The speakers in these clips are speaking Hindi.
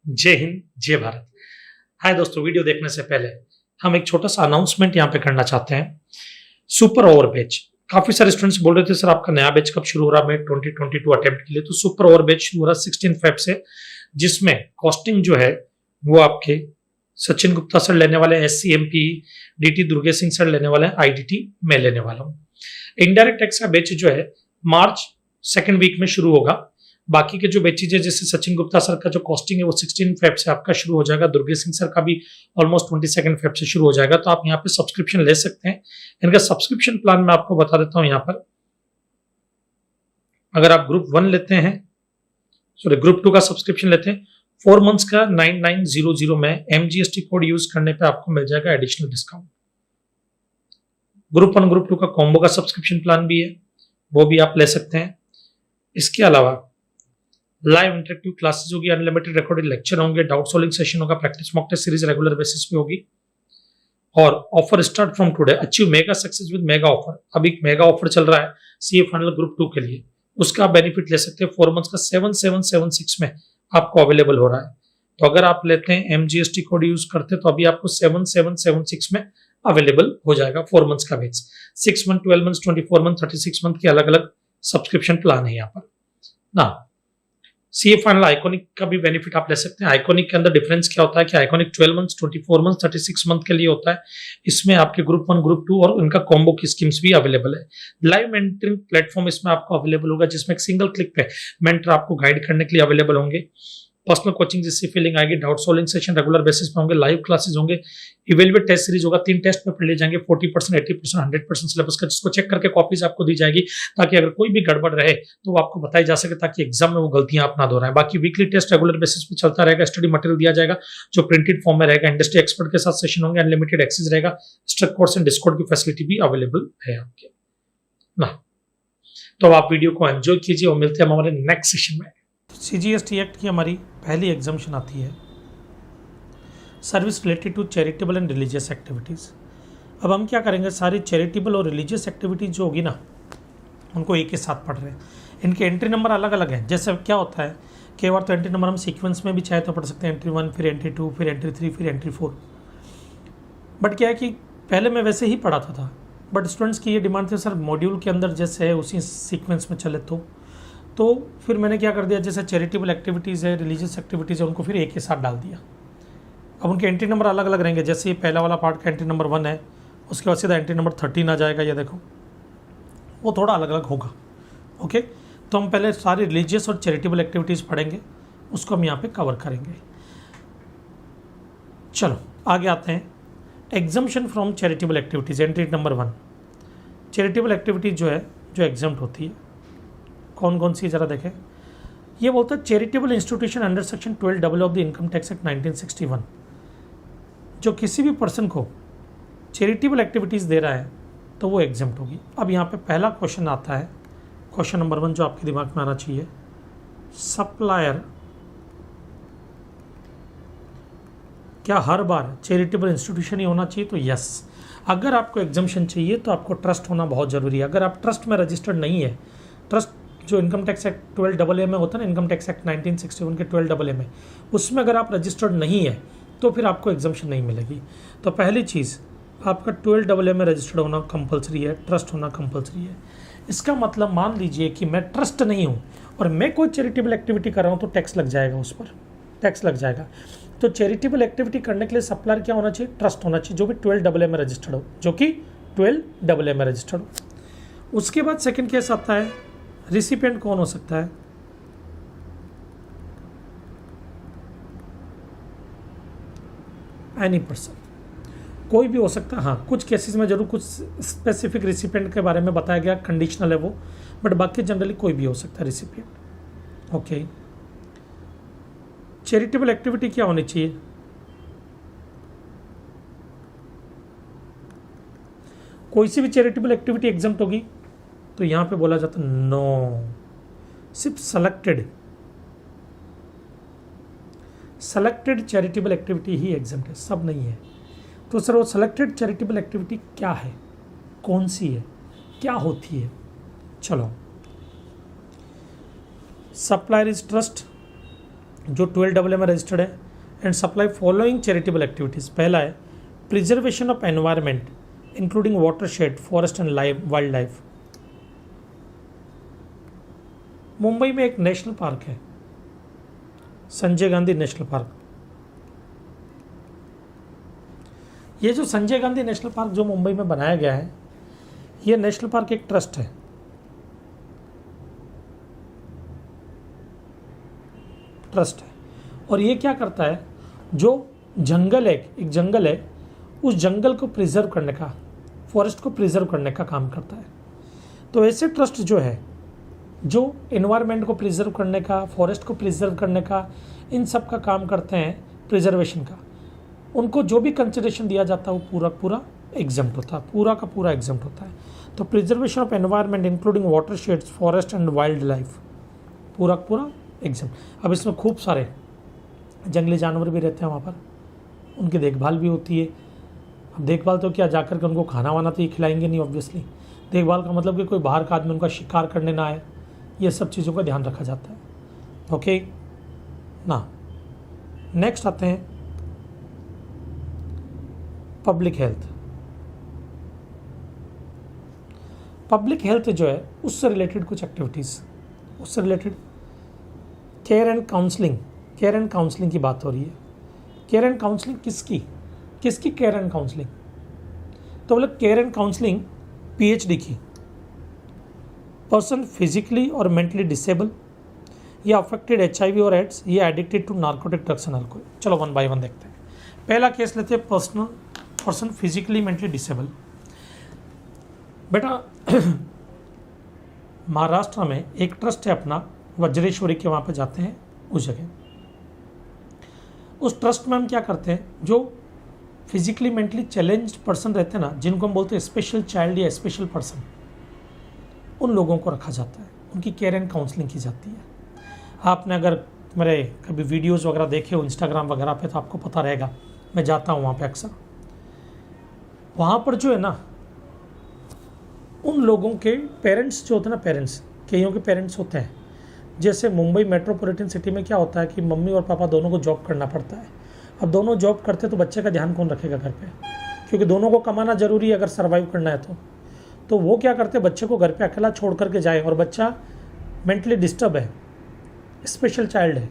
जय हिंद, जय भारत। हाय दोस्तों, वीडियो देखने से पहले हम एक छोटा सा अनाउंसमेंट यहाँ पे करना चाहते हैं। सुपर ओवर बैच, काफी सारे स्टूडेंट्स बोल रहे थे सर आपका नया बैच कब शुरू हो रहा है 2022 अटेम्प्ट के लिए। तो सुपर ओवर बैच शुरू हो रहा है 16 फेब से, जिसमें कॉस्टिंग जो है वो आपके सचिन गुप्ता सर लेने वाले हैं, SCMP, DT Durgesh Singh sir लेने वाले हैं, IDT मैं लेने वाला हूँ। इनडायरेक्ट टैक्स का बैच जो है मार्च सेकेंड वीक में शुरू होगा। बाकी के जो बैचेज है, जैसे सचिन गुप्ता सर का जो कॉस्टिंग है वो 16 फेब से आपका शुरू हो जाएगा, दुर्गेश सिंह सर का भी ऑलमोस्ट 22 फेब से शुरू हो जाएगा। तो आप यहाँ पे सब्सक्रिप्शन ले सकते हैं। इनका सब्सक्रिप्शन प्लान मैं आपको बता देता हूँ यहाँ पर। अगर आप ग्रुप 1 लेते हैं, सॉरी ग्रुप 2 का सब्सक्रिप्शन लेते हैं, 4 मंथ्स का 9900 में MGST कोड यूज करने पे आपको मिल जाएगा एडिशनल डिस्काउंट। ग्रुप 1 ग्रुप 2 का कॉम्बो का सब्सक्रिप्शन प्लान भी है, वो भी आप ले सकते हैं। इसके अलावा लाइव इंटरेक्टिव क्लासेस होगी, अनलिमिटेड रिकॉर्डेड लेक्चर होंगे, डाउट सॉल्विंग सेशन होगा, practice mock test series regular basis पे होगी। और offer start from today, achieve mega success with mega offer. अभी एक मेगा ऑफर चल रहा है CA फाइनल ग्रुप 2 के लिए, उसका आप बेनिफिट ले सकते हैं। 4 मंथ्स का 7776 में आपको अवेलेबल हो रहा है। तो अगर आप लेते हैं MGST कोड यूज करते हैं तो अभी आपको 7776 में अवेलेबल हो जाएगा 4 मंथ्स का batch. 6 month, 12 month, 24 month, 36 month के अलग अलग सब्सक्रिप्शन प्लान है यहाँ पर ना। CA फाइनल आइकॉनिक का भी बेनिफिट आप ले सकते हैं। आइकॉनिक के अंदर डिफरेंस क्या होता है कि आइकॉनिक 12 मंथ्स, 24 मंथ्स, 36 मंथ के लिए होता है। इसमें आपके ग्रुप 1, ग्रुप 2 और उनका कॉम्बो की स्कीम्स भी अवेलेबल है। लाइव मेंटरिंग प्लेटफॉर्म इसमें आपको अवेलेबल होगा, जिसमें एक सिंगल क्लिक पे मेंटर आपको गाइड करने के लिए अवेलेबल होंगे। पर्सनल कोचिंग जिससे फीलिंग आएगी, doubt solving session regular basis पे होंगे, लाइव क्लासेस होंगे, इवेल्युएट टेस्ट सीरीज होगा। 3 टेस्ट में पढ़ ले जाएंगे, 40%, 80%, 100% सिलेबस का, जिसको चेक करके कॉपीज आपको दी जाएगी, ताकि अगर कोई भी गड़बड़ रहे तो वो आपको बताई जा सके, ताकि एग्जाम में वो गलतियां आप ना दोहराएं। बाकी वीकली टेस्ट रेगुलर बेसिस पे चलता रहेगा, स्टडी मटेरियल दिया जाएगा जो प्रिंटेड फॉर्म में रहेगा, इंडस्ट्री एक्सपर्ट के साथ सेशन होंगे, अनलिमिटेड एक्सेस रहेगा, स्ट्रक्ट कोर्स एंड डिस्कॉर्ड की फैसिलिटी भी अवेलेबल है आपके ना। तो आप वीडियो को एंजॉय कीजिए और मिलते हैं हमारे नेक्स्ट सेशन में। CGST एक्ट की हमारी पहली एग्जाम्शन आती है, service related to charitable and religious activities. अब हम क्या करेंगे, सारी चैरिटेबल और रिलीजियस एक्टिविटीज़ जो होगी ना, उनको एक के साथ पढ़ रहे हैं। इनके एंट्री नंबर अलग अलग हैं। जैसे क्या होता है, कई बार तो एंट्री नंबर हम सीक्वेंस में भी चाहे तो पढ़ सकते हैं, एंट्री 1, फिर एंट्री 2, फिर एंट्री 3, फिर एंट्री 4। बट क्या है कि पहले मैं वैसे ही पढ़ाता था, बट स्टूडेंट्स की ये डिमांड थी सर मॉड्यूल के अंदर जैसे है उसी सीक्वेंस में चले। तो फिर मैंने क्या कर दिया, जैसे चैरिटेबल एक्टिविटीज़ है, रिलीजियस एक्टिविटीज़ है, उनको फिर एक के साथ डाल दिया। अब उनके एंट्री नंबर अलग अलग रहेंगे। जैसे ये पहला वाला पार्ट का एंट्री नंबर 1 है, उसके बाद सीधा एंट्री नंबर 13 आ जाएगा। ये देखो, वो थोड़ा अलग अलग होगा। ओके, तो हम पहले सारी रिलीजियस और चैरिटेबल एक्टिविटीज़ पढ़ेंगे, उसको हम यहाँ पे कवर करेंगे। चलो आगे आते हैं। Exemption from charitable activities, entry number 1। Charitable activities जो है, जो एग्जम्प्ट होती है, कौन कौन सी ज़रा देखें। ये बोलता है charitable institution under section 12 of the income tax act 1961, जो किसी भी पर्सन को चैरिटेबल एक्टिविटीज़ दे रहा है तो वो एग्जम्प्ट होगी। अब यहाँ पे पहला क्वेश्चन आता है, क्वेश्चन नंबर 1 जो आपके दिमाग में आना चाहिए, सप्लायर क्या हर बार चैरिटेबल इंस्टीट्यूशन ही होना चाहिए? तो यस। अगर आपको एग्जम्पशन चाहिए तो आपको ट्रस्ट होना बहुत ज़रूरी है। अगर आप ट्रस्ट में रजिस्टर्ड नहीं है, ट्रस्ट जो इनकम टैक्स एक्ट 12AA में होता है ना, इनकम टैक्स एक्ट 1961 के 12AA में, उसमें अगर आप रजिस्टर्ड नहीं है तो फिर आपको एग्जम्पशन नहीं मिलेगी। तो पहली चीज़, आपका 12AA में रजिस्टर्ड होना कंपलसरी है, ट्रस्ट होना कंपलसरी है। इसका मतलब मान लीजिए कि मैं ट्रस्ट नहीं हूँ और मैं कोई चैरिटेबल एक्टिविटी कर रहा हूँ तो टैक्स लग जाएगा, उस पर टैक्स लग जाएगा। तो चैरिटेबल एक्टिविटी करने के लिए सप्लायर क्या होना चाहिए? ट्रस्ट होना चाहिए, जो भी 12AA में रजिस्टर्ड हो, जो कि 12AA में रजिस्टर्ड हो। उसके बाद सेकेंड केस आता है, रिसिपिएंट कौन हो सकता है? एनी पर्सन, कोई भी हो सकता है। हाँ, कुछ केसेस में जरूर कुछ स्पेसिफिक रिसिपिएंट के बारे में बताया गया, कंडीशनल है वो, बट बाकी जनरली कोई भी हो सकता है रिसिपिएंट। ओके, चैरिटेबल एक्टिविटी क्या होनी चाहिए? कोई सी भी चैरिटेबल एक्टिविटी एग्जम्प्ट होगी? तो यहां पे बोला जाता नो, सिर्फ सेलेक्टेड चैरिटेबल एक्टिविटी ही एग्जम्प्ट है, सब नहीं है। तो सर वो सेलेक्टेड चैरिटेबल एक्टिविटी क्या है, कौन सी है, क्या होती है? चलो, सप्लायर इज ट्रस्ट, जो 12AA में रजिस्टर्ड है, and supply following charitable activities. पहला है preservation of environment including watershed, forest and wild life. Mumbai में एक नेशनल पार्क है, संजय गांधी नेशनल पार्क। ये जो संजय गांधी नेशनल पार्क जो मुंबई में बनाया गया है, ये नेशनल पार्क एक ट्रस्ट है। ट्रस्ट है और ये क्या करता है, जो जंगल है, एक जंगल है, उस जंगल को प्रिजर्व करने का, फॉरेस्ट को प्रिजर्व करने का काम करता है। तो ऐसे ट्रस्ट जो है, जो एनवायरनमेंट को प्रिजर्व करने का, फॉरेस्ट को प्रिजर्व करने का, इन सब का काम करते हैं, प्रिजर्वेशन का, उनको जो भी कंसिडरेशन दिया जाता है वो पूरा पूरा एग्जम्प्ट होता है, पूरा का पूरा एग्जम्प्ट होता है। तो preservation of environment including watersheds, forest and wildlife, पूरा पूरा एग्जम्प्ट। अब इसमें खूब सारे जंगली जानवर भी रहते हैं वहाँ पर, उनकी देखभाल भी होती है। अब देखभाल तो क्या, जाकर के उनको खाना वाना तो ये खिलाएंगे नहीं ऑब्वियसली। देखभाल का मतलब कि कोई बाहर का आदमी उनका शिकार करने ना आए, ये सब चीज़ों का ध्यान रखा जाता है। ओके ना, नेक्स्ट आते हैं पब्लिक हेल्थ। पब्लिक हेल्थ जो है उससे रिलेटेड कुछ एक्टिविटीज़, उससे related care and counselling, care and counselling की बात हो रही है। केयर एंड काउंसलिंग किसकी किसकी केयर एंड काउंसलिंग? तो बोले केयर एंड काउंसलिंग PhD की, पर्सन फिजिकली और मेंटली डिसेबल या अफेक्टेड HIV और एड्स, या addicted to narcotic drugs and alcohol. चलो वन बाय वन देखते हैं। पहला केस लेते हैं पर्सन फिजिकली मेंटली डिसेबल। बेटा महाराष्ट्र में एक ट्रस्ट है अपना, वज्रेश्वरी के, वहाँ पे जाते हैं उस जगह। उस ट्रस्ट में हम क्या करते हैं, जो फिजिकली मेंटली चैलेंज्ड पर्सन रहते हैं ना, जिनको हम बोलते हैं स्पेशल चाइल्ड या स्पेशल पर्सन, उन लोगों को रखा जाता है, उनकी केयर एंड काउंसलिंग की जाती है। आपने अगर मेरे कभी वीडियोस वगैरह देखे हो इंस्टाग्राम वगैरह पे तो आपको पता रहेगा, मैं जाता हूँ वहाँ पे अक्सर। वहाँ पर जो है ना, उन लोगों के पेरेंट्स जो होते हैं ना, पेरेंट्स, कईयों के पेरेंट्स होते हैं, जैसे मुंबई मेट्रोपॉलिटन सिटी में क्या होता है कि मम्मी और पापा दोनों को जॉब करना पड़ता है। अब दोनों जॉब करते तो बच्चे का ध्यान कौन रखेगा घर पे, क्योंकि दोनों को कमाना जरूरी है अगर सर्वाइव करना है तो वो क्या करते हैं, बच्चे को घर पे अकेला छोड़ करके जाए, और बच्चा मेंटली डिस्टर्ब है, स्पेशल चाइल्ड है,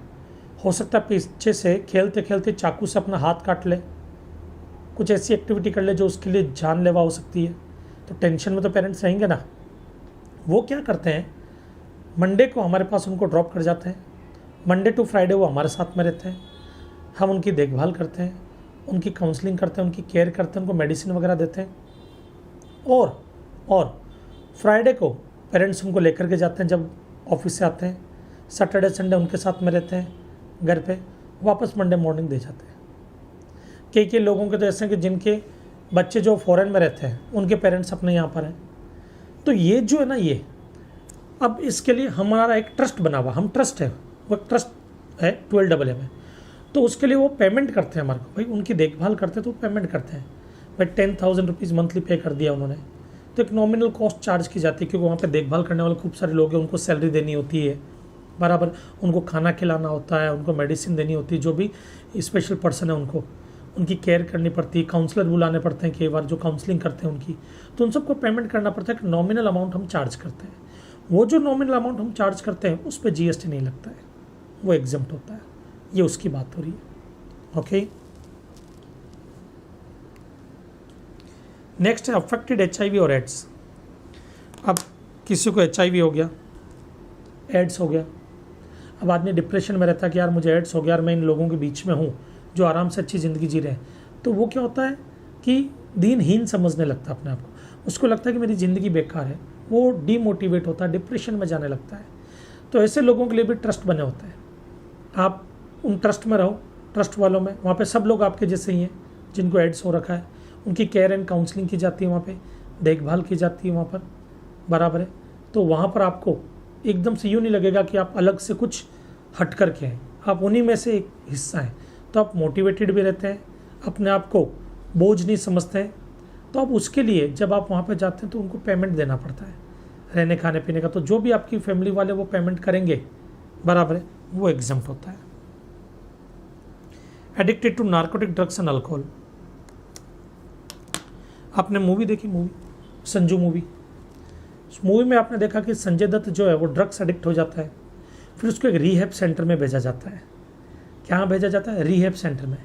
हो सकता है पीछे से खेलते खेलते चाकू से अपना हाथ काट ले, कुछ ऐसी एक्टिविटी कर ले जो उसके लिए जानलेवा हो सकती है। तो टेंशन में तो पेरेंट्स रहेंगे ना। वो क्या करते हैं, मंडे को हमारे पास उनको ड्रॉप कर जाते हैं, मंडे टू फ्राइडे वो हमारे साथ में रहते हैं, हम उनकी देखभाल करते हैं, उनकी काउंसलिंग करते हैं, उनकी केयर करते हैं, उनको मेडिसिन वगैरह देते हैं। और फ्राइडे को पेरेंट्स उनको लेकर के जाते हैं जब ऑफिस से आते हैं, सैटरडे संडे उनके साथ में रहते हैं घर पे, वापस मंडे मॉर्निंग दे जाते हैं। कई लोगों के तो ऐसे हैं कि जिनके बच्चे जो फॉरेन में रहते हैं उनके पेरेंट्स अपने यहाँ पर हैं। तो ये जो है ना, ये अब इसके लिए हमारा एक ट्रस्ट बना हुआ, हम ट्रस्ट है, वो ट्रस्ट है 12AA में, तो उसके लिए वो पेमेंट करते हैं हमारे को, भाई उनकी देखभाल करते हैं तो पेमेंट करते हैं। भाई 10,000 रुपीज़ मंथली पे कर दिया उन्होंने, तो एक नॉमिनल कॉस्ट चार्ज की जाती है, क्योंकि वहाँ पे देखभाल करने वाले खूब सारे लोग हैं, उनको सैलरी देनी होती है बराबर, उनको खाना खिलाना होता है, उनको मेडिसिन देनी होती है, जो भी स्पेशल पर्सन है उनको उनकी केयर करनी पड़ती है, काउंसलर बुलाने पड़ते हैं कई बार जो काउंसलिंग करते हैं उनकी, तो उन सबको पेमेंट करना पड़ता है। नॉमिनल अमाउंट हम चार्ज करते हैं, वो जो नॉमिनल अमाउंट हम चार्ज करते हैं उस पर GST नहीं लगता है, वो एग्जम्प्ट होता है। ये उसकी बात हो रही है। ओके, नेक्स्ट है अफेक्टेड HIV और एड्स। अब किसी को HIV हो गया, एड्स हो गया, अब आदमी डिप्रेशन में रहता है कि यार मुझे एड्स हो गया, यार मैं इन लोगों के बीच में हूँ जो आराम से अच्छी ज़िंदगी जी रहे हैं, तो वो क्या होता है कि दीनहीन समझने लगता है अपने आप को, उसको लगता है कि मेरी ज़िंदगी बेकार है, वो डीमोटिवेट होता है, डिप्रेशन में जाने लगता है। तो ऐसे लोगों के लिए भी ट्रस्ट बने होते हैं, आप उन ट्रस्ट में रहो, ट्रस्ट वालों में, वहाँ पे सब लोग आपके जैसे ही हैं जिनको एड्स हो रखा है, उनकी केयर एंड काउंसलिंग की जाती है, वहाँ पे देखभाल की जाती है वहाँ पर बराबर है। तो वहाँ पर आपको एकदम से यूँ नहीं लगेगा कि आप अलग से कुछ हट कर के हैं, आप उन्हीं में से एक हिस्सा हैं, तो आप मोटिवेटेड भी रहते हैं, अपने आप को बोझ नहीं समझते हैं। तो अब उसके लिए जब आप वहाँ पे जाते हैं तो उनको पेमेंट देना पड़ता है रहने खाने पीने का, तो जो भी आपकी फैमिली वाले वो पेमेंट करेंगे बराबर है, वो एग्जम्प्ट होता है। Addicted to narcotic drugs and alcohol. आपने मूवी देखी, मूवी संजू मूवी, उस मूवी में आपने देखा कि संजय दत्त जो है वो ड्रग्स एडिक्ट हो जाता है, फिर उसको एक रीहैब सेंटर में भेजा जाता है। क्या भेजा जाता है? रीहैब सेंटर में।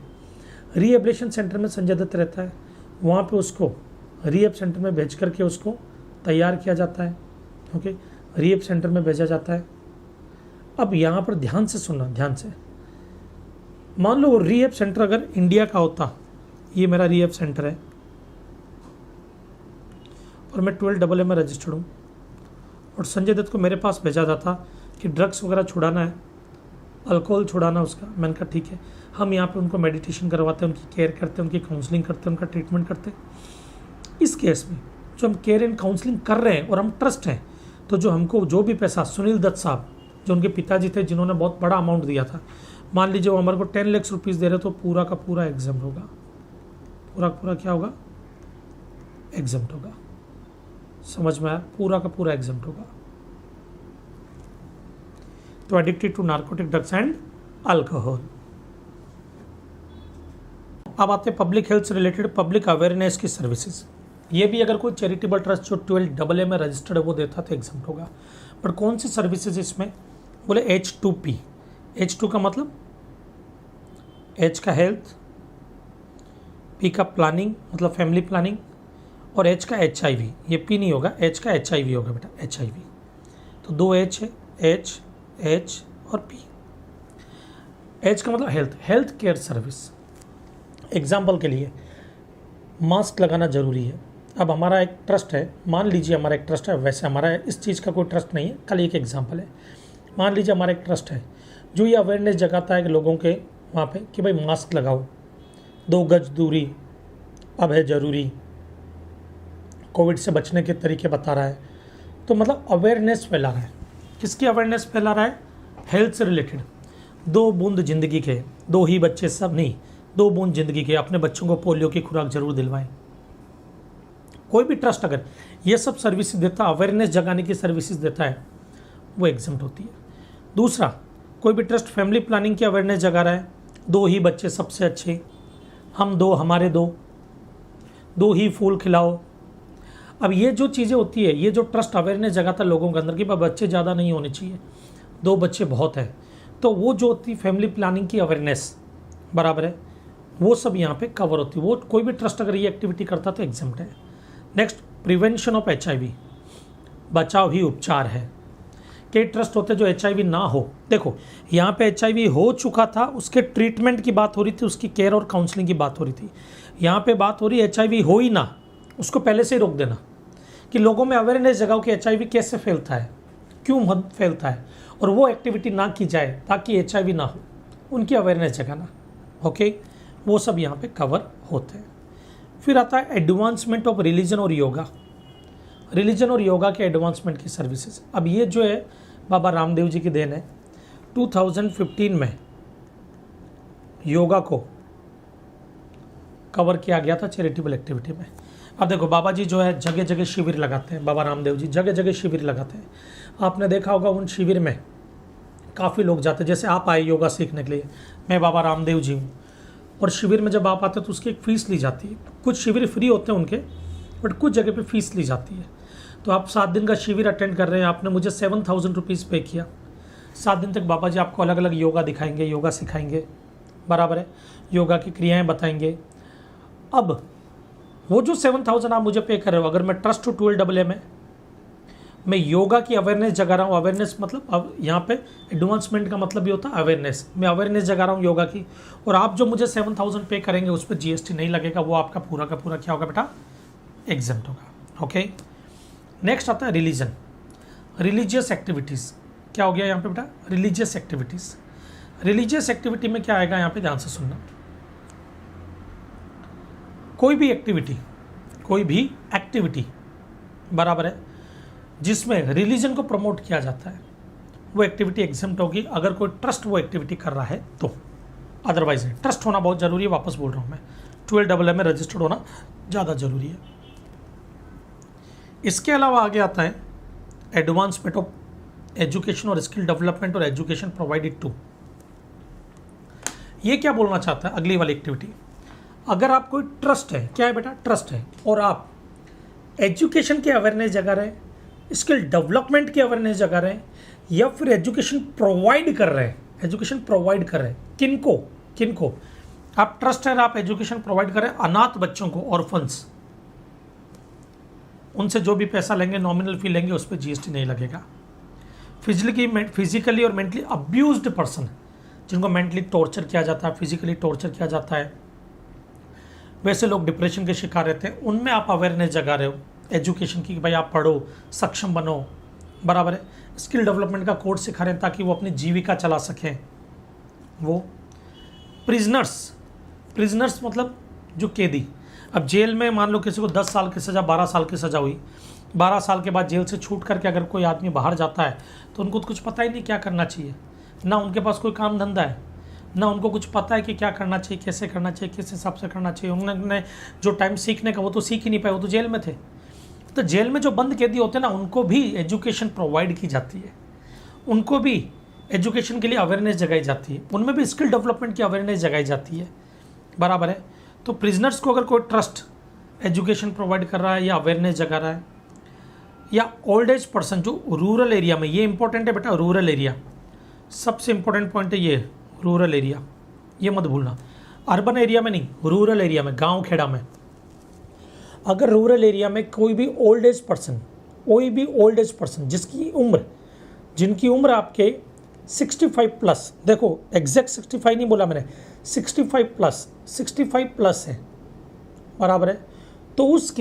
रीहेबिलिटेशन सेंटर में संजय दत्त रहता है, वहाँ पे उसको रीहैब सेंटर में भेज करके उसको तैयार किया जाता है। ओके, रीहैब सेंटर में भेजा जाता है। अब यहाँ पर ध्यान से सुनना, ध्यान से। मान लो रीहैब सेंटर अगर इंडिया का होता, ये मेरा रीहैब सेंटर है और मैं 12AA में रजिस्टर्ड हूँ और संजय दत्त को मेरे पास भेजा जाता कि ड्रग्स वगैरह छुड़ाना है, अल्कोहल छुड़ाना उसका। मैंने कहा ठीक है, हम यहाँ पे उनको मेडिटेशन करवाते हैं, उनकी केयर करते हैं, उनकी काउंसलिंग करते हैं, उनका ट्रीटमेंट करते हैं। इस केस में जो हम केयर एंड काउंसलिंग कर रहे हैं और हम ट्रस्ट हैं, तो जो हमको जो भी पैसा सुनील दत्त साहब जो उनके पिताजी थे जिन्होंने बहुत बड़ा अमाउंट दिया था, मान लीजिए वो हमारे को 10 लाख रुपीज़ दे रहे, तो पूरा का पूरा एग्जाम्प्ट होगा। पूरा का पूरा क्या होगा? एग्जाम्प्ट होगा। समझ में आया? पूरा का पूरा एग्जाम्प्ट होगा। तो addicted to narcotic drugs and alcohol. अब आते हैं पब्लिक हेल्थ से रिलेटेड पब्लिक अवेयरनेस की सर्विसेज। ये भी अगर कोई चैरिटेबल ट्रस्ट जो 12AA में रजिस्टर्ड है वो देता तो एग्जाम्प्ट होगा। पर कौन सी सर्विसेज इसमें? बोले H2P। H2 का मतलब H का हेल्थ, P का प्लानिंग मतलब फैमिली प्लानिंग, और H का HIV। ये P नहीं होगा, H का HIV होगा बेटा, HIV। तो 2 H है, H और P। H का मतलब health, health care service. Example के लिए मास्क लगाना जरूरी है। अब हमारा एक ट्रस्ट है, मान लीजिए हमारा एक ट्रस्ट है, वैसे हमारा इस चीज़ का कोई ट्रस्ट नहीं है, खाली एक एग्जाम्पल है। मान लीजिए हमारा एक ट्रस्ट है जो ये अवेयरनेस जगाता है कि लोगों के वहाँ पे कि भाई मास्क लगाओ, 2 गज दूरी अब है ज़रूरी, कोविड से बचने के तरीके बता रहा है। तो मतलब अवेयरनेस फैला रहा है। किसकी अवेयरनेस फैला रहा है? हेल्थ से रिलेटेड। 2 बूंद जिंदगी के, 2 ही बच्चे सब नहीं, 2 बूंद जिंदगी के, अपने बच्चों को पोलियो की खुराक जरूर दिलवाएं। कोई भी ट्रस्ट अगर ये सब सर्विसेज देता, अवेयरनेस जगाने की सर्विसेज देता है, वो एग्जम्प्ट होती है। दूसरा, कोई भी ट्रस्ट फैमिली प्लानिंग की अवेयरनेस जगा रहा है, 2 ही बच्चे सबसे अच्छे, हम 2 हमारे 2 ही फूल खिलाओ। अब ये जो चीज़ें होती है, ये जो ट्रस्ट अवेयरनेस जगाता है लोगों के अंदर कि बच्चे ज़्यादा नहीं होने चाहिए, 2 बच्चे बहुत है, तो वो जो होती है फैमिली प्लानिंग की अवेयरनेस, बराबर है, वो सब यहाँ पे कवर होती है। वो कोई भी ट्रस्ट अगर ये एक्टिविटी करता तो एग्जम्प्ट है। नेक्स्ट, प्रिवेंशन ऑफ HIV, बचाव ही उपचार है। कई ट्रस्ट होते हैं जो HIV ना हो। देखो यहाँ पे HIV हो चुका था, उसके ट्रीटमेंट की बात हो रही थी, उसकी केयर और काउंसलिंग की बात हो रही थी। यहाँ पे बात हो रही है HIV हो ही ना, उसको पहले से ही रोक देना, कि लोगों में अवेयरनेस जगाओ कि HIV कैसे फैलता है, क्यों फैलता है, और वो एक्टिविटी ना की जाए ताकि HIV ना हो, उनकी अवेयरनेस जगाना। ओके, वो सब यहाँ पे कवर होते हैं। फिर आता है एडवांसमेंट ऑफ रिलीजन और योगा। रिलीजन और योगा के एडवांसमेंट की सर्विसेज। अब ये जो है बाबा रामदेव जी की देन है। 2015 में योगा को कवर किया गया था चैरिटेबल एक्टिविटी में। अब देखो बाबा जी जो है जगह जगह शिविर लगाते हैं, बाबा रामदेव जी जगह जगह शिविर लगाते हैं। आपने देखा होगा उन शिविर में काफ़ी लोग जाते हैं, जैसे आप आए योगा सीखने के लिए, मैं बाबा रामदेव जी हूँ, और शिविर में जब आप आते हैं तो उसकी एक फ़ीस ली जाती है। कुछ शिविर फ्री होते हैं उनके, बट कुछ जगह पे फीस ली जाती है। तो आप 7 दिन का शिविर अटेंड कर रहे हैं, आपने मुझे 7,000 रुपीज़ पे किया। 7 दिन तक बाबा जी आपको अलग अलग योगा दिखाएंगे, योगा सिखाएंगे, बराबर है, योगा की क्रियाएं बताएंगे। अब वो जो 7,000 आप मुझे पे कर रहे हो, अगर मैं ट्रस्ट टू 12AA में मैं योगा की अवेयरनेस जगा रहा हूँ, अवेयरनेस मतलब अब यहाँ पे एडवांसमेंट का मतलब ये होता है अवेयरनेस, मैं अवेयरनेस जगा रहा हूँ योगा की, और आप जो मुझे 7,000 पे करेंगे उस पर GST नहीं लगेगा, वो आपका पूरा का पूरा क्या होगा बेटा? एग्जम्प्ट होगा। ओके, नेक्स्ट आता है रिलीजन, रिलीजियस एक्टिविटीज़। क्या हो गया यहाँ पे बेटा? Religious activities. रिलीजियस एक्टिविटी में क्या आएगा यहाँ पे, ध्यान से सुनना। कोई भी एक्टिविटी बराबर है जिसमें रिलीजन को प्रमोट किया जाता है, वो एक्टिविटी एग्जम्प्ट होगी अगर कोई ट्रस्ट वो एक्टिविटी कर रहा है तो, अदरवाइज नहीं। ट्रस्ट होना बहुत जरूरी है, वापस बोल रहा हूँ मैं, 12AA में रजिस्टर्ड होना ज़्यादा जरूरी है। इसके अलावा आगे आता है एडवांसमेंट ऑफ एजुकेशन और स्किल डेवलपमेंट और एजुकेशन प्रोवाइडेड टू। ये क्या बोलना चाहता है अगली वाली एक्टिविटी, अगर आप कोई ट्रस्ट है, क्या है बेटा, ट्रस्ट है, और आप एजुकेशन की अवेयरनेस जगा रहे हैं, स्किल डेवलपमेंट की अवेयरनेस जगा रहे हैं, या फिर एजुकेशन प्रोवाइड कर रहे हैं, एजुकेशन प्रोवाइड कर रहे हैं, किनको किनको, आप ट्रस्ट है, आप एजुकेशन प्रोवाइड कर रहे हैं अनाथ बच्चों को, ऑर्फन्स, उनसे जो भी पैसा लेंगे, नॉमिनल फी लेंगे, उस पर जीएसटी नहीं लगेगा। फिजिकली और मेंटली अब्यूज्ड पर्सन, जिनको मेंटली टॉर्चर किया जाता है, फिजिकली टॉर्चर किया जाता है, वैसे लोग डिप्रेशन के शिकार रहते हैं, उनमें आप अवेयरनेस जगा रहे हो एजुकेशन की, कि भाई आप पढ़ो, सक्षम बनो, बराबर है। स्किल डेवलपमेंट का कोर्स सिखा रहे हैं ताकि वो अपनी जीविका चला सकें। वो प्रिजनर्स मतलब जो कैदी, अब जेल में मान लो किसी को 10 साल की सज़ा, 12 साल की सज़ा हुई, 12 साल के बाद जेल से छूट करके अगर कोई आदमी बाहर जाता है तो उनको तो कुछ पता ही नहीं क्या करना चाहिए, ना उनके पास कोई काम धंधा है, ना उनको कुछ पता है कि क्या करना चाहिए, कैसे करना चाहिए, किस हिसाब से करना चाहिए। उन्होंने जो टाइम सीखने का वो तो सीख ही नहीं पाए, वो तो जेल में थे। तो जेल में जो बंद कैदी होते हैं ना, उनको भी एजुकेशन प्रोवाइड की जाती है, उनको भी एजुकेशन के लिए अवेयरनेस जगाई जाती है, उनमें भी स्किल डेवलपमेंट की अवेयरनेस जगाई जाती है, बराबर है। तो प्रिजनर्स को अगर कोई ट्रस्ट एजुकेशन प्रोवाइड कर रहा है या अवेयरनेस जगा रहा है, या ओल्ड एज पर्सन जो रूरल एरिया में, ये इंपॉर्टेंट है बेटा, रूरल एरिया सबसे इंपॉर्टेंट पॉइंट है, ये रूरल एरिया, ये मत भूलना, अर्बन एरिया में नहीं, रूरल एरिया में, गांव खेड़ा में। अगर रूरल एरिया में कोई भी ओल्ड एज पर्सन जिनकी उम्र आपके 65 प्लस, देखो एग्जैक्ट 65 नहीं बोला मैंने, 65 प्लस है, बराबर है। तो उस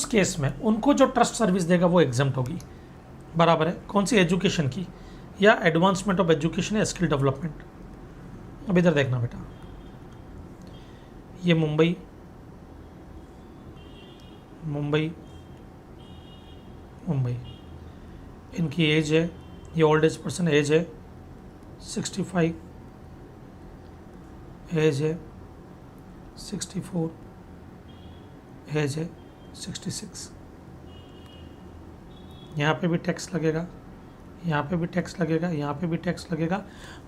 केस में उनको जो ट्रस्ट सर्विस देगा वो एग्जम्प्ट होगी, बराबर है। कौन सी, एजुकेशन की, या एडवांसमेंट ऑफ एजुकेशन या स्किल डेवलपमेंट। अब इधर देखना बेटा, ये मुंबई, इनकी एज है, ये ओल्ड एज पर्सन एज है 65, एज है 64, एज है 66। यहाँ पे भी टैक्स लगेगा, यहाँ पे भी टैक्स लगेगा, यहाँ पे भी टैक्स लगेगा।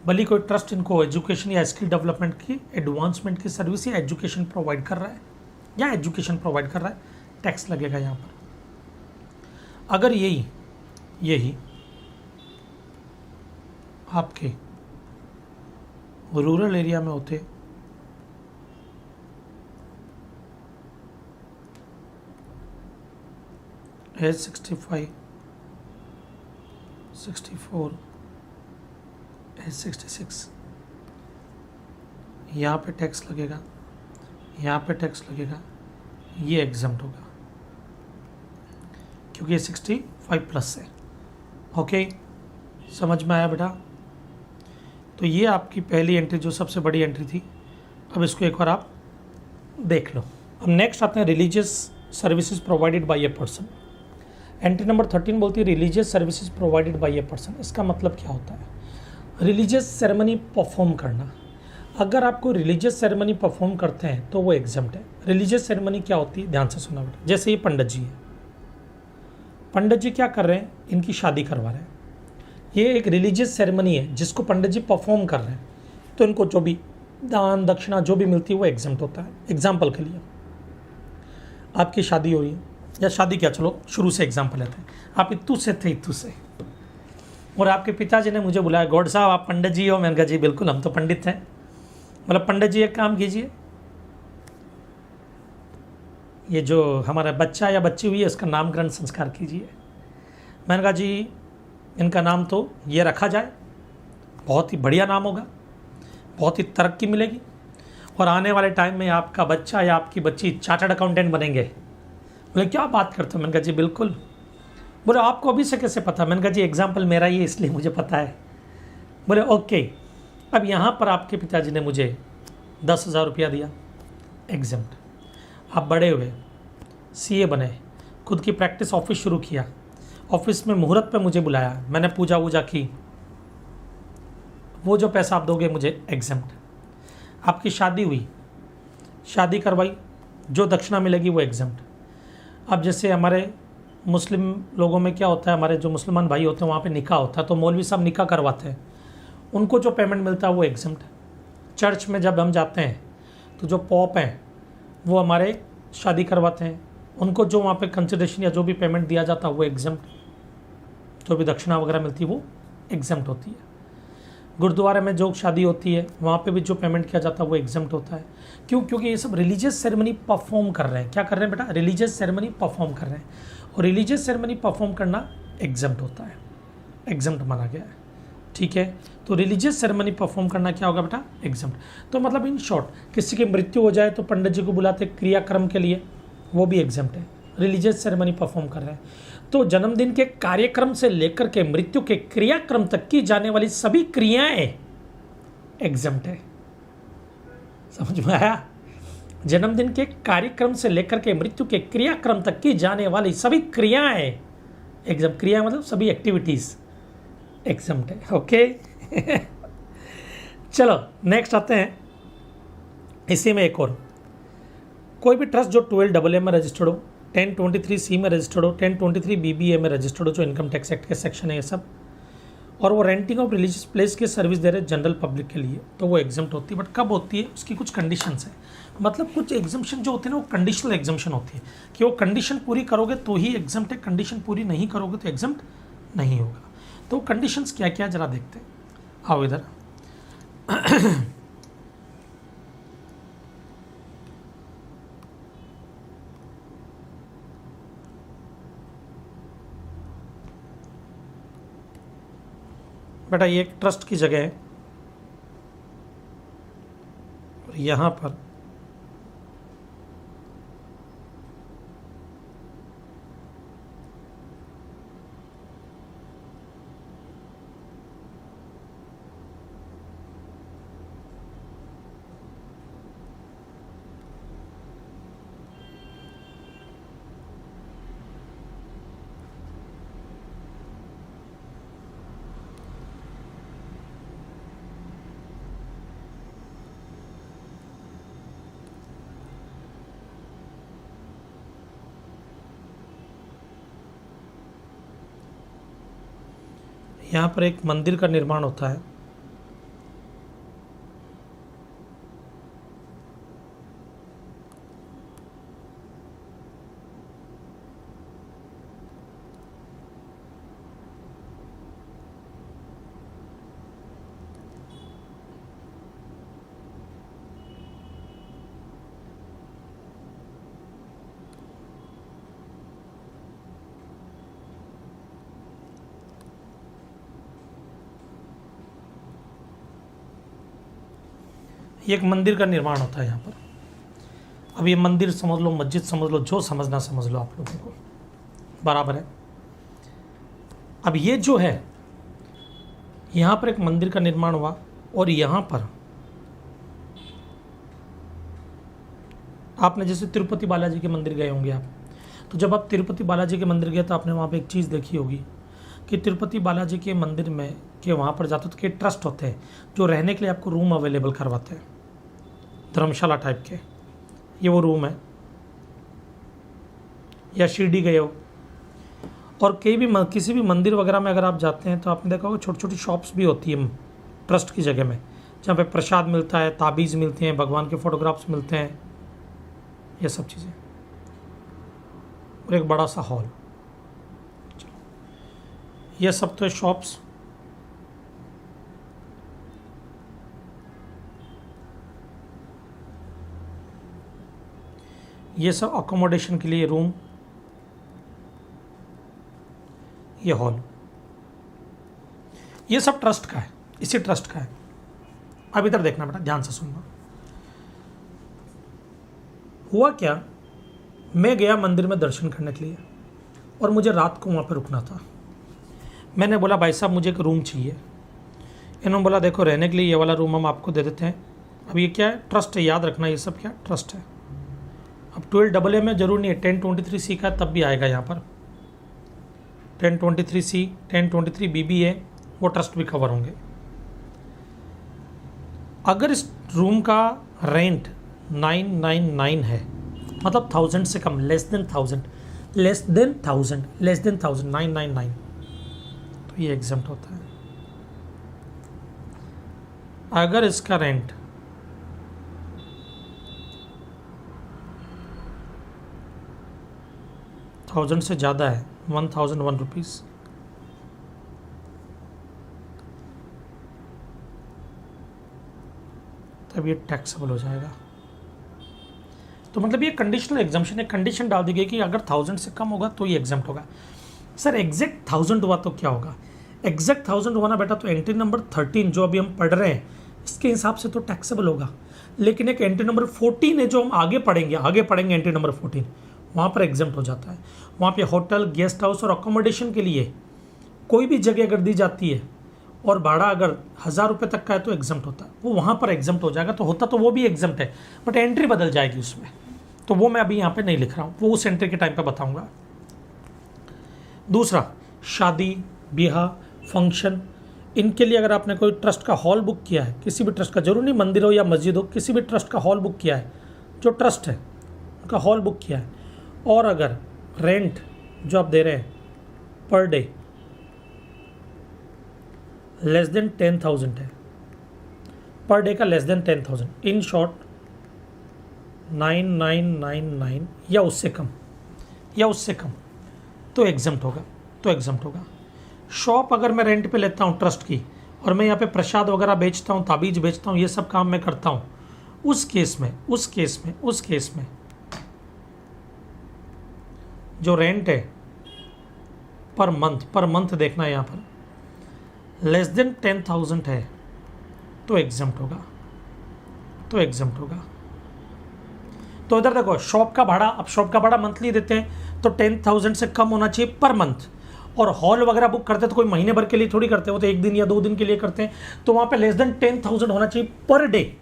भले कोई ट्रस्ट इनको एजुकेशन या स्किल डेवलपमेंट की, एडवांसमेंट की सर्विस या एजुकेशन प्रोवाइड कर रहा है, टैक्स लगेगा यहाँ पर। अगर यही आपके रूरल एरिया में होते, एज 65, 64, एज 66, यहाँ पे टैक्स लगेगा, यहाँ पे टैक्स लगेगा, ये एग्जम्प्ट होगा क्योंकि ये 65 प्लस है। ओके, समझ में आया बेटा। तो ये आपकी पहली एंट्री, जो सबसे बड़ी एंट्री थी। अब इसको एक बार आप देख लो। अब नेक्स्ट आते हैं religious services provided by a person. Entry number 13 बोलती है religious services provided by a person. इसका मतलब क्या होता है? रिलीजियस सेरेमनी परफॉर्म करना। अगर आप कोई रिलीजियस सेरेमनी परफॉर्म करते हैं तो वो एग्जम्प्ट है। रिलीजियस सेरेमनी क्या होती है, ध्यान से सुना बेटा। जैसे ये पंडित जी है, पंडित जी क्या कर रहे हैं, इनकी शादी करवा रहे हैं। ये एक रिलीजियस सेरेमनी है जिसको पंडित जी परफॉर्म कर रहे हैं, तो इनको जो भी दान दक्षिणा जो भी मिलती है वो एग्जम्प्ट होता है। एग्जाम्पल के लिए आपकी शादी हो रही है, या शादी क्या, चलो शुरू से एग्जाम्पल लेते हैं। आप इत्तू से थे, इत्तू से, और आपके पिताजी ने मुझे बुलाया, गौड साहब आप पंडित जी हो। मैंने कहा जी बिल्कुल, हम तो पंडित हैं। मतलब पंडित जी एक काम कीजिए, ये जो हमारा बच्चा या बच्ची हुई है इसका नामकरण संस्कार कीजिए। मैंने कहा जी इनका नाम तो ये रखा जाए, बहुत ही बढ़िया नाम होगा, बहुत ही तरक्की मिलेगी, और आने वाले टाइम में आपका बच्चा या आपकी बच्ची चार्टर्ड अकाउंटेंट बनेंगे। बोले क्या बात करते हो? मैंने कहा जी बिल्कुल। बोले आपको अभी से कैसे पता? मैंने कहा जी एग्जाम्पल मेरा ही है इसलिए मुझे पता है। बोले ओके। अब यहाँ पर आपके पिताजी ने मुझे 10,000 रुपया दिया, एग्जाम्प्ट। आप बड़े हुए, सीए बने, खुद की प्रैक्टिस ऑफिस शुरू किया, ऑफिस में मुहूर्त पे मुझे बुलाया, मैंने पूजा वूजा की, वो जो पैसा आप दोगे मुझे एग्जम्प्ट। आपकी शादी हुई, शादी करवाई, जो दक्षिणा मिलेगी वो एग्जम्प्ट। अब जैसे हमारे मुस्लिम लोगों में क्या होता है, हमारे जो मुसलमान भाई होते हैं वहाँ पे निकाह होता है, तो मौलवी साहब निकाह करवाते हैं, उनको जो पेमेंट मिलता है वो एग्जम्प्ट। चर्च में जब हम जाते हैं तो जो पॉप हैं वो हमारे शादी करवाते हैं, उनको जो वहाँ पे कंसिडरेशन या जो भी पेमेंट दिया जाता है वो एग्जम्प्ट, जो भी दक्षिणा वगैरह मिलती है वो एग्जम्प्ट होती है। गुरुद्वारे में जो शादी होती है वहाँ पे भी जो पेमेंट किया जाता है वो एग्जम्प्ट होता है। क्यों? क्योंकि ये सब रिलीजियस सेरेमनी परफॉर्म कर रहे हैं। क्या कर रहे हैं बेटा? रिलीजियस सेरेमनी परफॉर्म कर रहे हैं, और रिलीजियस सेरेमनी परफॉर्म करना एग्जम्प्ट होता है, एग्जम्प्ट माना गया है। ठीक है, तो रिलीजियस सेरेमनी परफॉर्म करना क्या होगा बेटा? एग्जम्प्ट। तो मतलब इन शॉर्ट, किसी की मृत्यु हो जाए तो पंडित जी को बुलाते क्रियाक्रम के लिए, वो भी एग्जम्प्ट है, रिलीजियस सेरेमनी परफॉर्म कर रहे हैं। तो जन्मदिन के कार्यक्रम से लेकर के मृत्यु के क्रियाक्रम तक की जाने वाली सभी क्रियाएं एग्जम्प्ट है। समझ में आया? जन्मदिन के कार्यक्रम से लेकर के मृत्यु के क्रियाक्रम तक की जाने वाली सभी क्रियाएं एग्जम्प्ट। क्रिया मतलब सभी एक्टिविटीज एग्जम्प्ट है। ओके चलो नेक्स्ट आते हैं। इसी में एक और, कोई भी ट्रस्ट जो 12AA में रजिस्टर्ड हो, 1023C में रजिस्टर्ड हो, 1023 BBA में रजिस्टर्ड हो, जो इनकम टैक्स एक्ट के सेक्शन है ये सब, और वो रेंटिंग ऑफ रिलीजियस प्लेस की सर्विस दे रहे जनरल पब्लिक के लिए, तो वो एग्जम्प्ट होती है। बट कब होती है? उसकी कुछ कंडीशंस है। मतलब कुछ एग्जम्पशन जो होती है ना वो कंडीशनल एग्जम्पशन होती है, कि वो कंडीशन पूरी करोगे तो ही एग्जम्प्ट है, कंडीशन पूरी नहीं करोगे तो एग्जम्प्ट नहीं होगा। तो कंडीशंस क्या क्या जरा देखते हैं, आओ इधर। बेटा ये एक ट्रस्ट की जगह है, और यहां पर यहाँ पर एक मंदिर का निर्माण होता है। ये एक मंदिर का निर्माण होता है यहाँ पर। अब ये मंदिर समझ लो, मस्जिद समझ लो, जो समझना समझ लो आप लोगों को, बराबर है। अब ये जो है, यहाँ पर एक मंदिर का निर्माण हुआ, और यहाँ पर आपने जैसे तिरुपति बालाजी के मंदिर गए होंगे आप, तो जब आप तिरुपति बालाजी के मंदिर गए तो आपने वहाँ पे एक चीज़ देखी होगी कि तिरुपति बालाजी के मंदिर में के वहाँ पर जाते तो के ट्रस्ट होते हैं जो रहने के लिए आपको रूम अवेलेबल करवाते हैं, धर्मशाला टाइप के। ये वो रूम है। या शिरडी गए हो, और कई भी किसी भी मंदिर वगैरह में अगर आप जाते हैं तो आपने देखा होगा छोटी छोटी शॉप्स भी होती है ट्रस्ट की जगह में, जहाँ पे प्रसाद मिलता है, ताबीज़ मिलती हैं, भगवान के फोटोग्राफ्स मिलते हैं, ये सब चीज़ें, और एक बड़ा सा हॉल। ये सब तो शॉप्स। ये सब अकोमोडेशन के लिए रूम, ये हॉल, ये सब ट्रस्ट का है, इसी ट्रस्ट का है। अब इधर देखना बेटा, ध्यान से सुनना। हुआ क्या, मैं गया मंदिर में दर्शन करने के लिए, और मुझे रात को वहाँ पर रुकना था। मैंने बोला भाई साहब मुझे एक रूम चाहिए। इन्होंने बोला देखो रहने के लिए ये वाला रूम हम आपको दे देते हैं। अब ये क्या है? ट्रस्ट है, याद रखना ये सब क्या ट्रस्ट है। अब 12AA में जरूर नहीं है, 1023C का तब भी आएगा यहाँ पर, 1023C, 1023 BBA, वो ट्रस्ट भी कवर होंगे। अगर इस रूम का रेंट 999 है, मतलब 1000 से कम, लेस देन 1000, 999, तो ये एग्जम्प्ट होता है। अगर इसका रेंट 1000 से ज़्यादा है 1001 रुपीज़, तब ये टैक्सेबल हो जाएगा। तो मतलब ये कंडीशनल एग्जाम्पशन है, कंडीशन डाल दी गई कि अगर 1000 से कम होगा तो ये एग्जाम्प्ट होगा। सर एग्जैक्ट 1000 हुआ तो क्या होगा? एग्जैक्ट 1000 हुआ ना बेटा तो एंट्री नंबर 13 जो अभी हम पढ़ रहे हैं इसके हिसाब से तो टैक्सेबल होगा, लेकिन एक एंट्री नंबर 14 है जो हम आगे पढ़ेंगे एंट्री नंबर 14, वहाँ पर एग्जाम्प्ट हो जाता है। वहाँ पे होटल, गेस्ट हाउस और अकोमोडेशन के लिए कोई भी जगह अगर दी जाती है और भाड़ा अगर 1000 रुपये तक का है तो एग्जाम्प्ट होता है, वो वहाँ पर एग्जाम्प्ट हो जाएगा। तो होता तो वो भी एग्जाम्प्ट है बट एंट्री बदल जाएगी उसमें, तो वो मैं अभी यहाँ पे नहीं लिख रहा हूँ, वो उस एंट्री के टाइम पे बताऊँगा। दूसरा, शादी, ब्याह, फंक्शन, इनके लिए अगर आपने कोई ट्रस्ट का हॉल बुक किया है, किसी भी ट्रस्ट का, जरूर नहीं मंदिर हो या मस्जिद हो, किसी भी ट्रस्ट का हॉल बुक किया है, जो ट्रस्ट है उनका हॉल बुक किया है, और अगर रेंट जो आप दे रहे हैं पर डे लेस देन 10,000 है, पर डे का लेस देन 10,000, इन शॉर्ट 9999 या उससे कम तो एग्जाम्प्ट होगा। शॉप अगर मैं रेंट पे लेता हूँ ट्रस्ट की और मैं यहाँ पे प्रसाद वगैरह बेचता हूँ, ताबीज बेचता हूँ, ये सब काम मैं करता हूँ, उस केस में जो रेंट है पर मंथ देखना है यहाँ पर, लेस देन 10,000 है तो एग्जाम्प्ट होगा। तो इधर देखो शॉप का भाड़ा मंथली देते हैं तो 10,000 से कम होना चाहिए पर मंथ, और हॉल वगैरह बुक करते हैं तो कोई महीने भर के लिए थोड़ी करते हैं, वो तो 1 दिन या 2 दिन के लिए करते हैं, तो वहाँ पे लेस देन 10,000 होना चाहिए पर डे।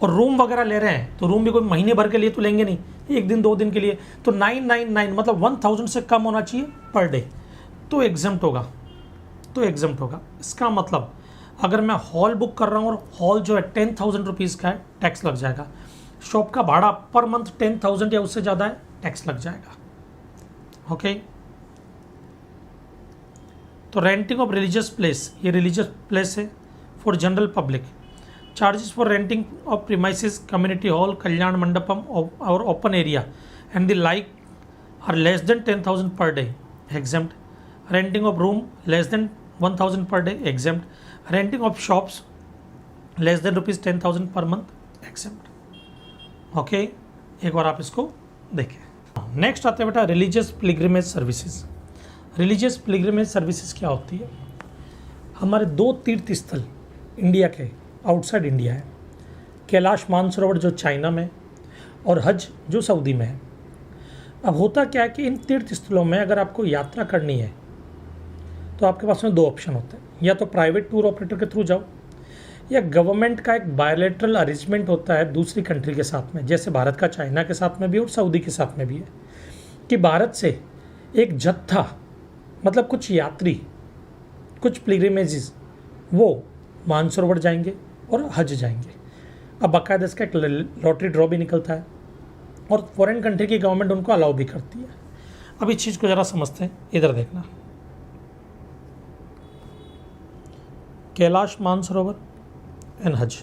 और रूम वगैरह ले रहे हैं तो रूम भी कोई महीने भर के लिए तो लेंगे नहीं, 1 दिन 2 दिन के लिए, तो 999 मतलब 1000 से कम होना चाहिए पर डे, तो एग्जाम्प्ट होगा। इसका मतलब अगर मैं हॉल बुक कर रहा हूँ और हॉल जो है 10,000 रुपीज़ का है, टैक्स लग जाएगा। शॉप का भाड़ा पर मंथ 10,000 या उससे ज़्यादा है, टैक्स लग जाएगा। ओके, तो रेंटिंग ऑफ रिलीजियस प्लेस, ये रिलीजियस प्लेस है for general public, charges for renting of premises, community hall, Kalyana Mandapam और open area and the like are less than 10,000 per day, exempt. Renting of room less than 1,000 per day, exempt. Renting of shops less than ₹10,000 per month, exempt. Okay, एक बार आप इसको देखें। नेक्स्ट आते हैं बेटा religious pilgrimage services. Religious pilgrimage services क्या होती है? हमारे 2 तीर्थ स्थल इंडिया के आउटसाइड इंडिया है, कैलाश मानसरोवर जो चाइना में और हज जो सऊदी में है। अब होता क्या है कि इन तीर्थ स्थलों में अगर आपको यात्रा करनी है तो आपके पास में 2 ऑप्शन होते हैं, या तो प्राइवेट टूर ऑपरेटर के थ्रू जाओ, या गवर्नमेंट का एक बायलैटरल अरेंजमेंट होता है दूसरी कंट्री के साथ में, जैसे भारत का चाइना के साथ में भी और सऊदी के साथ में भी है, कि भारत से एक जत्था मतलब कुछ यात्री, कुछ पिलग्रिमेजेस वो मानसरोवर जाएंगे और हज जाएंगे। अब बाकायदा इसका एक लॉटरी ड्रॉ भी निकलता है और फॉरेन कंट्री की गवर्नमेंट उनको अलाउ भी करती है। अब इस चीज़ को ज़रा समझते हैं, इधर देखना, कैलाश मानसरोवर एंड हज।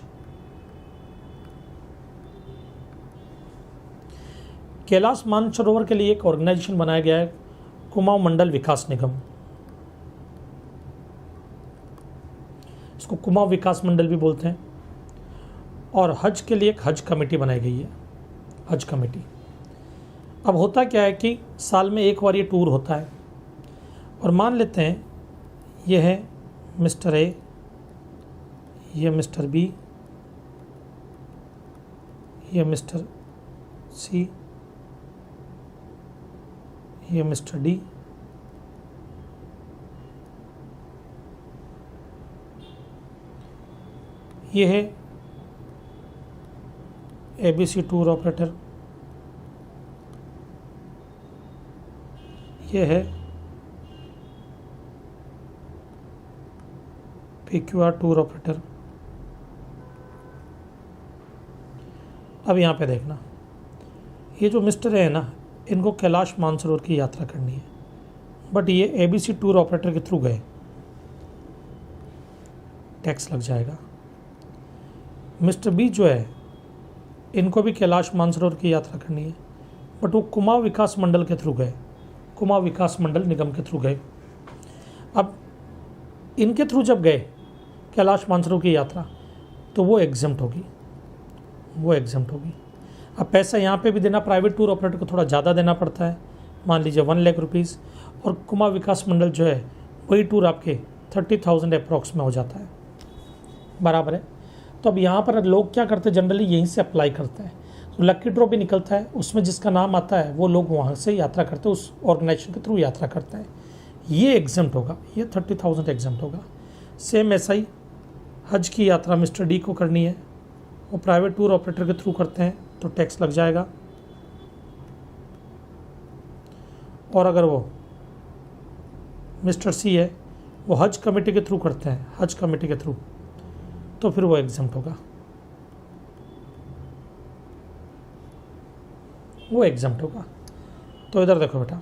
कैलाश मानसरोवर के लिए एक ऑर्गेनाइजेशन बनाया गया है, कुमाऊं मंडल विकास निगम, इसको कुमाऊं विकास मंडल भी बोलते हैं, और हज के लिए एक हज कमेटी बनाई गई है, हज कमेटी। अब होता क्या है कि साल में एक बार ये टूर होता है, और मान लेते हैं ये है मिस्टर ए, ये मिस्टर बी, ये मिस्टर सी, ये मिस्टर डी, ये है एबीसी टूर ऑपरेटर, ये है पीक्यूआर टूर ऑपरेटर। अब यहाँ पे देखना, ये जो मिस्टर है ना, इनको कैलाश मानसरोवर की यात्रा करनी है, बट ये एबीसी टूर ऑपरेटर के थ्रू गए, टैक्स लग जाएगा। मिस्टर बी जो है, इनको भी कैलाश मानसरोवर की यात्रा करनी है, बट वो कुमाऊं विकास मंडल के थ्रू गए, कुमाऊं विकास मंडल निगम के थ्रू गए। अब इनके थ्रू जब गए कैलाश मानसरोवर की यात्रा, तो वो एग्जम्प्ट होगी, वो एग्जम्प्ट होगी। अब पैसा यहाँ पे भी देना प्राइवेट टूर ऑपरेटर को थोड़ा ज़्यादा देना पड़ता है, मान लीजिए 1 लाख रुपीज़, और कुमाऊं विकास मंडल जो है वही टूर आपके 30,000 अप्रॉक्स में हो जाता है, बराबर है। तो अब यहाँ पर लोग क्या करते हैं, जनरली यहीं से अप्लाई करते हैं, तो लक्की ड्रॉ भी निकलता है, उसमें जिसका नाम आता है वो लोग वहाँ से यात्रा करते हैं, उस ऑर्गेनाइजेशन के थ्रू यात्रा करते हैं, ये एग्जम्प्ट होगा, ये 30,000 एग्जम्प्ट होगा। सेम ऐसा ही हज की यात्रा मिस्टर डी को करनी है, वो प्राइवेट टूर ऑपरेटर के थ्रू करते हैं तो टैक्स लग जाएगा, और अगर वो मिस्टर सी है वो हज कमेटी के थ्रू करते हैं, हज कमेटी के थ्रू, तो फिर वो एग्जम्प्ट होगा, वो एग्जम्प्ट होगा। तो इधर देखो बेटा,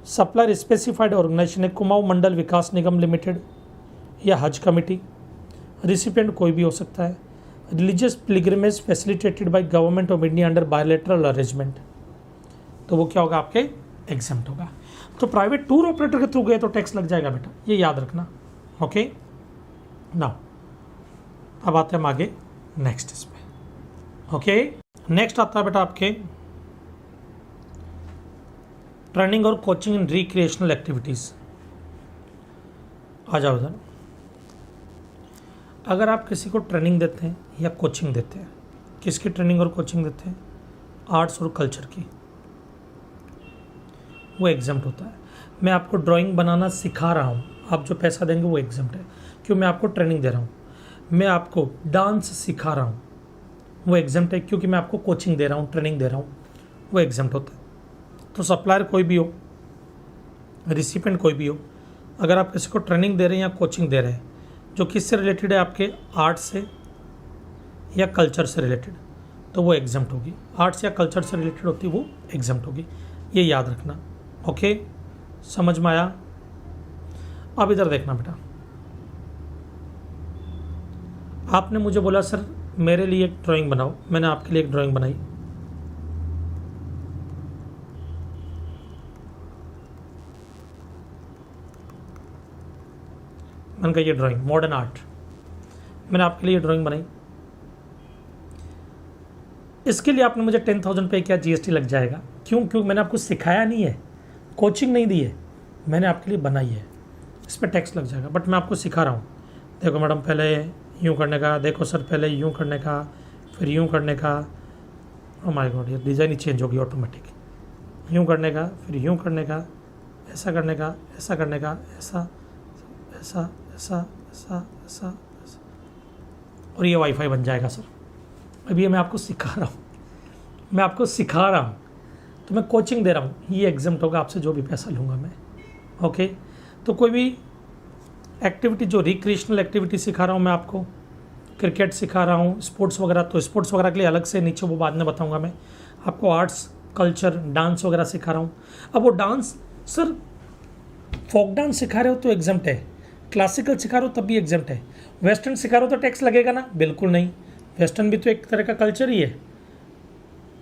सप्लायर स्पेसिफाइड ऑर्गेनाइजेशन है कुमाऊं मंडल विकास निगम लिमिटेड या हज कमेटी, रिसिपिएंट कोई भी हो सकता है, religious pilgrimage facilitated by government of India under bilateral arrangement, तो वो क्या होगा, आपके एग्जम्प्ट होगा। तो प्राइवेट टूर ऑपरेटर के थ्रू गए तो टैक्स लग जाएगा बेटा, ये याद रखना। ओके नाउ अब आते हैं हम आगे नेक्स्ट इसमें। ओके नेक्स्ट आता है बेटा आपके ट्रेनिंग और कोचिंग इन रिक्रिएशनल एक्टिविटीज। आ जाओ इधर। अगर आप किसी को ट्रेनिंग देते हैं या कोचिंग देते हैं, किसकी ट्रेनिंग और कोचिंग देते हैं, आर्ट्स और कल्चर की, वो एग्जम्प्ट होता है। मैं आपको ड्राइंग बनाना सिखा रहा हूँ, आप जो पैसा देंगे वो एग्जम्प्ट है, क्यों, मैं आपको ट्रेनिंग दे रहा हूँ। मैं आपको डांस सिखा रहा हूँ, वो एग्जम्प्ट है, क्योंकि मैं आपको कोचिंग दे रहा हूँ, ट्रेनिंग दे रहा हूँ, वो एग्जम्प्ट होता है। तो सप्लायर कोई भी हो, रिसिपेंट कोई भी हो, अगर आप किसी को ट्रेनिंग दे रहे हैं या कोचिंग दे रहे हैं जो किससे रिलेटेड है, आपके आर्ट से या कल्चर से रिलेटेड, तो वो एग्जम्प्ट होगी। आर्ट्स या कल्चर से रिलेटेड होती है वो एग्जम्प्ट होगी, ये याद रखना। ओके समझ में आया। अब इधर देखना बेटा, आपने मुझे बोला सर मेरे लिए एक ड्राइंग बनाओ, मैंने आपके लिए एक ड्राइंग बनाई, मैंने कहा ये ड्राइंग मॉडर्न आर्ट, मैंने आपके लिए ड्राइंग बनाई, इसके लिए आपने मुझे 10,000 पे किया, जीएसटी लग जाएगा। क्यों, क्योंकि मैंने आपको सिखाया नहीं है, कोचिंग नहीं दी है, मैंने आपके लिए बनाई है, इस पर टैक्स लग जाएगा। बट मैं आपको सिखा रहा हूँ, देखो मैडम पहले यूँ करने का, देखो सर पहले यूँ करने का, फिर यूँ करने का, ओ माय गॉड ये डिज़ाइन ही चेंज होगी ऑटोमेटिक, यूँ करने का, फिर यूँ करने का, ऐसा करने का, ऐसा करने का, ऐसा ऐसा ऐसा ऐसा ऐसा, और ये वाईफाई बन जाएगा सर। अभी ये मैं आपको सिखा रहा हूँ, मैं आपको सिखा रहा हूँ, तो मैं कोचिंग दे रहा हूँ, ये एग्जम्प्ट होगा, आपसे जो भी पैसा लूँगा मैं। ओके तो कोई भी एक्टिविटी जो रिक्रिएशनल एक्टिविटी सिखा रहा हूँ मैं आपको, क्रिकेट सिखा रहा हूँ, स्पोर्ट्स वगैरह, तो स्पोर्ट्स वगैरह के लिए अलग से नीचे वो बाद में बताऊँगा मैं आपको। आर्ट्स कल्चर डांस वगैरह सिखा रहा हूँ, अब वो डांस सर फोक डांस सिखा रहे हो तो एग्जम्प्ट है, क्लासिकल सिखा रहे हो तब भी एग्जम्प्ट है, वेस्टर्न सिखा रहे हो तो टैक्स लगेगा ना, बिल्कुल नहीं, वेस्टर्न भी तो एक तरह का कल्चर ही है।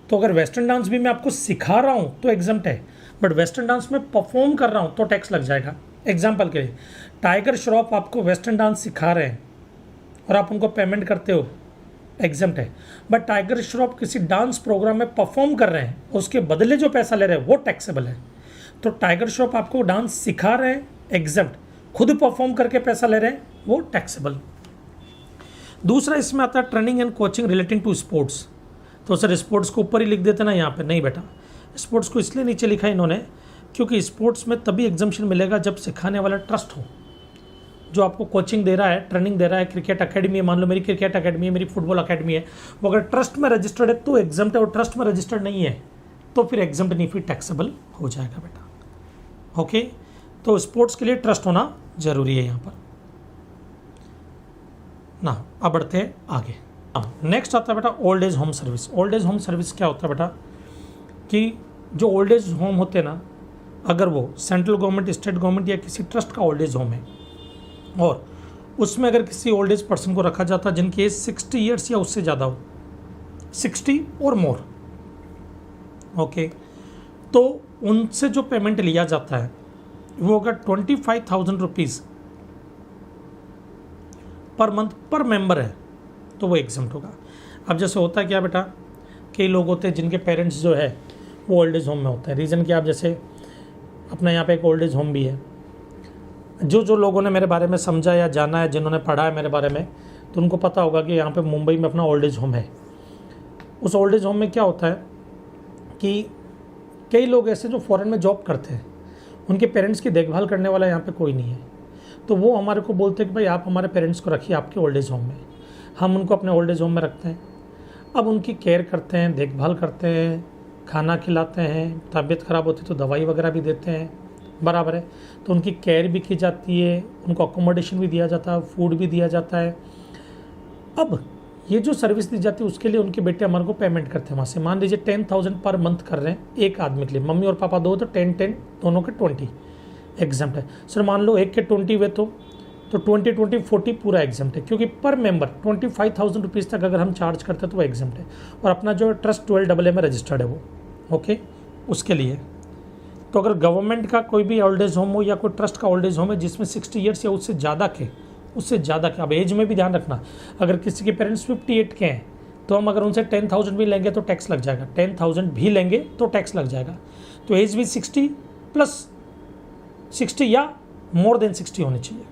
तो अगर वेस्टर्न डांस भी मैं आपको सिखा रहा हूँ तो एग्जम्प्ट है, बट वेस्टर्न डांस में परफॉर्म कर रहा हूँ तो टैक्स लग जाएगा। एग्जाम्पल के लिए टाइगर श्रॉफ आपको वेस्टर्न डांस सिखा रहे हैं और आप उनको पेमेंट करते हो, एग्जम्प्ट है। बट टाइगर श्रॉफ किसी डांस प्रोग्राम में परफॉर्म कर रहे हैं, उसके बदले जो पैसा ले रहे हैं वो टैक्सेबल है। तो टाइगर श्रॉफ आपको डांस सिखा रहे हैं, एग्जम्प्ट, खुद परफॉर्म करके पैसा ले रहे हैं वो टैक्सेबल। दूसरा इसमें आता है training and coaching relating to sports. तो सर स्पोर्ट्स को ऊपर ही लिख देते ना यहाँ पे, नहीं बेटा, स्पोर्ट्स को इसलिए नीचे लिखा है इन्होंने क्योंकि स्पोर्ट्स में तभी एग्जम्पशन मिलेगा जब सिखाने वाला ट्रस्ट हो, जो आपको कोचिंग दे रहा है, ट्रेनिंग दे रहा है, क्रिकेट अकेडमी है, मान लो मेरी क्रिकेट अकेडमी है, मेरी फुटबॉल अकेडमी है, वो अगर ट्रस्ट में रजिस्टर्ड है तो एग्जम्प्ट है, और ट्रस्ट में रजिस्टर्ड नहीं है तो फिर एग्जम्प्ट नहीं, फिर टैक्सेबल हो जाएगा बेटा। ओके तो स्पोर्ट्स के लिए ट्रस्ट होना जरूरी है यहाँ पर ना। अब बढ़ते हैं आगे। नेक्स्ट आता है बेटा old age home service. Old age home service क्या होता है बेटा कि जो ओल्ड एज होम होते हैं ना, अगर वो सेंट्रल गवर्नमेंट, स्टेट गवर्नमेंट या किसी ट्रस्ट का ओल्ड एज होम है और उसमें अगर किसी ओल्ड एज पर्सन को रखा जाता है जिनकी एज 60 ईयर्स या उससे ज़्यादा हो, 60 और मोर, ओके, तो उनसे जो पेमेंट लिया जाता है वो अगर 25,000 रुपीज़ पर मंथ पर मेंबर है तो वो एग्जम्प्ट होगा। अब जैसे होता है क्या बेटा, कई लोग होते हैं जिनके पेरेंट्स जो है वो ओल्ड एज होम में होते हैं। रीज़न क्या, आप जैसे अपने यहाँ पे एक ओल्ड एज होम भी है। जो लोगों ने मेरे बारे में समझा या जाना है, जिन्होंने पढ़ा है मेरे बारे में, तो उनको पता होगा कि यहाँ पे मुंबई में अपना ओल्ड एज होम है। उस ओल्ड एज होम में क्या होता है कि कई लोग ऐसे जो फॉरेन में जॉब करते हैं, उनके पेरेंट्स की देखभाल करने वाला यहाँ पे कोई नहीं है, तो वो हमारे को बोलते हैं कि भाई आप हमारे पेरेंट्स को रखिए आपके ओल्ड एज होम में। हम उनको अपने ओल्ड एज होम में रखते हैं। अब उनकी केयर करते हैं, देखभाल करते हैं, खाना खिलाते हैं, तबीयत ख़राब होती तो दवाई वगैरह भी देते हैं, बराबर है। तो उनकी केयर भी की जाती है, उनको अकोमोडेशन भी दिया जाता है, फूड भी दिया जाता है। अब ये जो सर्विस दी जाती है उसके लिए उनके बेटे हमारे को पेमेंट करते हैं वहाँ से। मान लीजिए 10,000 पर मंथ कर रहे हैं एक आदमी के लिए, मम्मी और पापा दो तो 10 दोनों के 20 एग्जाम्प्ट है। सर मान लो एक के 20 हुए तो 20 40 पूरा एग्जाम्प्ट है, क्योंकि पर मेंबर 25,000 रुपीज़ तक अगर हम चार्ज करते हैं तो वो एग्जाम्प्ट है। और अपना जो ट्रस्ट 12AA में रजिस्टर्ड है वो, ओके, उसके लिए। तो अगर गवर्नमेंट का कोई भी ओल्ड एज होम हो या कोई ट्रस्ट का ओल्ड एज होम है जिसमें 60 ईयर्स या उससे ज़्यादा के, अब एज में भी ध्यान रखना, अगर किसी के पेरेंट्स 58 के हैं तो हम अगर उनसे 10,000 भी लेंगे तो टैक्स लग जाएगा, 10,000 भी लेंगे तो टैक्स लग जाएगा। तो एज भी 60 प्लस 60 या मोर देन 60 होनी चाहिए,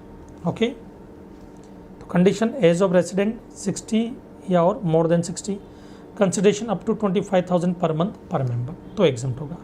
ओके। तो कंडीशन एज ऑफ रेसिडेंट 60 या और more than 60, consideration up to 25,000 per month पर मेंबर, तो एग्जम्प्ट होगा।